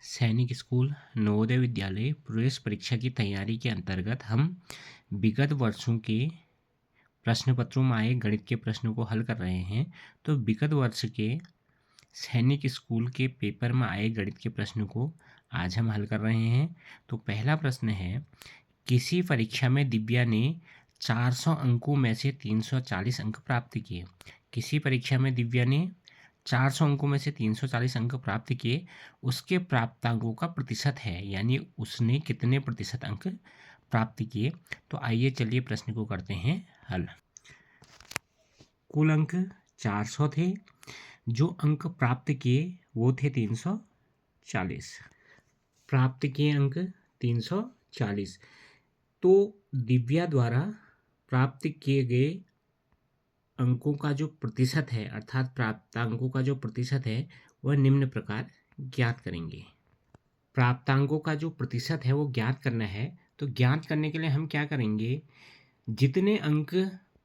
सैनिक स्कूल नवोदय विद्यालय प्रवेश परीक्षा की तैयारी के अंतर्गत हम विगत वर्षों के प्रश्न पत्रों में आए गणित के प्रश्नों को हल कर रहे हैं। तो विगत वर्ष के सैनिक स्कूल के पेपर में आए गणित के प्रश्नों को आज हम हल कर रहे हैं। तो पहला प्रश्न है, किसी परीक्षा में दिव्या ने 400 अंकों में से 340 अंक प्राप्त किए। किसी परीक्षा में दिव्या ने 400 अंकों में से 340 अंक प्राप्त किए, उसके प्राप्तांकों का प्रतिशत है, यानी उसने कितने प्रतिशत अंक प्राप्त किए। तो आइए चलिए प्रश्न को करते हैं हल। कुल अंक 400 थे, जो अंक प्राप्त किए वो थे 340। प्राप्त किए अंक 340। तो दिव्या द्वारा प्राप्त किए गए अंकों का जो प्रतिशत है, अर्थात प्राप्तांकों का जो प्रतिशत है, वह निम्न प्रकार ज्ञात करेंगे। प्राप्तांकों का जो प्रतिशत है वो ज्ञात करना है। तो ज्ञात करने के लिए हम क्या करेंगे, जितने अंक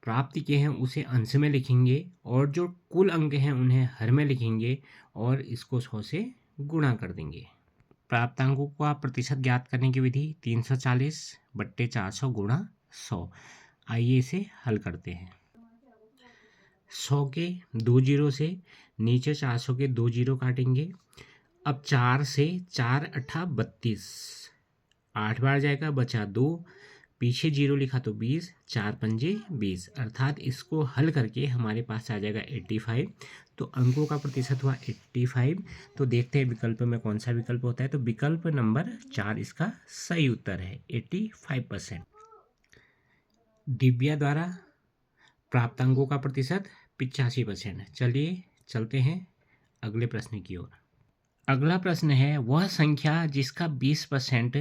प्राप्त किए हैं उसे अंश में लिखेंगे और जो कुल अंक हैं उन्हें हर में लिखेंगे और इसको 100 से गुणा कर देंगे। प्राप्तांकों का प्रतिशत ज्ञात करने की विधि 340 बट्टे 400 गुणा 100। आइए इसे हल करते हैं। 100 के 2 जीरो से नीचे 400 के 2 जीरो काटेंगे। अब 4 से 4 अट्ठा 32, 8 बार जाएगा, बचा 2, पीछे जीरो लिखा तो 20, 4 पंजे 20, अर्थात इसको हल करके हमारे पास आ जाएगा 85। तो अंकों का प्रतिशत हुआ 85। तो देखते हैं विकल्प में कौन सा विकल्प होता है। तो विकल्प नंबर 4 इसका सही उत्तर है, 85%। दिव्या द्वारा प्राप्त अंकों का प्रतिशत 85%। चलिए चलते हैं अगले प्रश्न की ओर। अगला प्रश्न है, वह संख्या जिसका 20%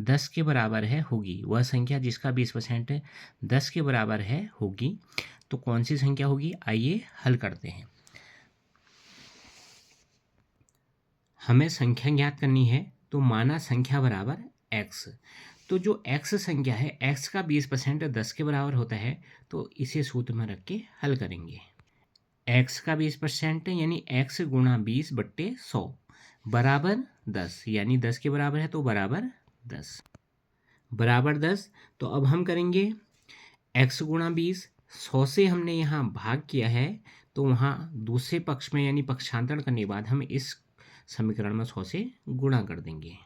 10 के बराबर है होगी। वह संख्या जिसका 20% 10 के बराबर है होगी। तो कौन सी संख्या होगी, आइए हल करते हैं। हमें संख्या ज्ञात करनी है, तो माना संख्या बराबर x। तो जो x संख्या है, x का 20% 10 के बराबर होता है, तो इसे सूत्र में रख के हल करेंगे। x का 20% यानी x गुणा 20 बट्टे 100 बराबर 10, यानी 10 के बराबर है तो बराबर 10, बराबर 10। तो अब हम करेंगे x गुणा 20, 100 से हमने यहाँ भाग किया है, तो वहाँ दूसरे पक्ष में यानी पक्षांतरण करने के बाद हम इस समीकरण में 100 से गुणा कर देंगे।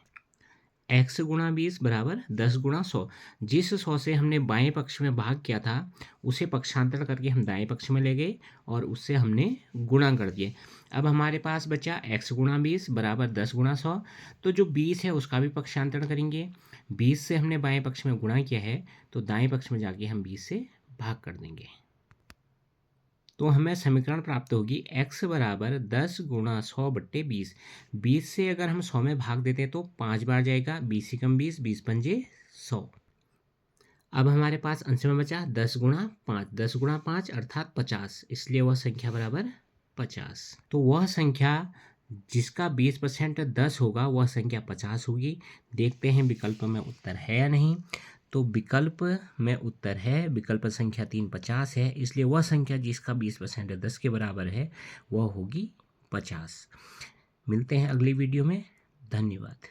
x गुणा 20 बराबर 10 गुणा 100। जिस 100 से हमने बाएं पक्ष में भाग किया था उसे पक्षांतर करके हम दाएं पक्ष में ले गए और उससे हमने गुणा कर दिए। अब हमारे पास बचा x गुणा 20 बराबर 10 गुणा 100। तो जो 20 है उसका भी पक्षांतरण करेंगे। 20 से हमने बाएं पक्ष में गुणा किया है, तो दाएं पक्ष में जाके हम 20 से भाग कर देंगे। तो हमें समीकरण प्राप्त होगी x बराबर 10 गुणा 100 बट्टे 20। 20 से अगर हम 100 में भाग देते तो 5 बार जाएगा, 20 ही कम 20, 20 पंजे 100। अब हमारे पास अंश में बचा 10 गुणा 5, 10 गुणा 5 अर्थात 50, इसलिए वह संख्या बराबर 50। तो वह संख्या जिसका 20% 10 होगा वह संख्या 50 होगी। देखते हैं विकल्प में उत्तर है या नहीं। तो विकल्प में उत्तर है, विकल्प संख्या 3 50 है, इसलिए वह संख्या जिसका 20% 10 के बराबर है वह होगी 50। मिलते हैं अगली वीडियो में। धन्यवाद।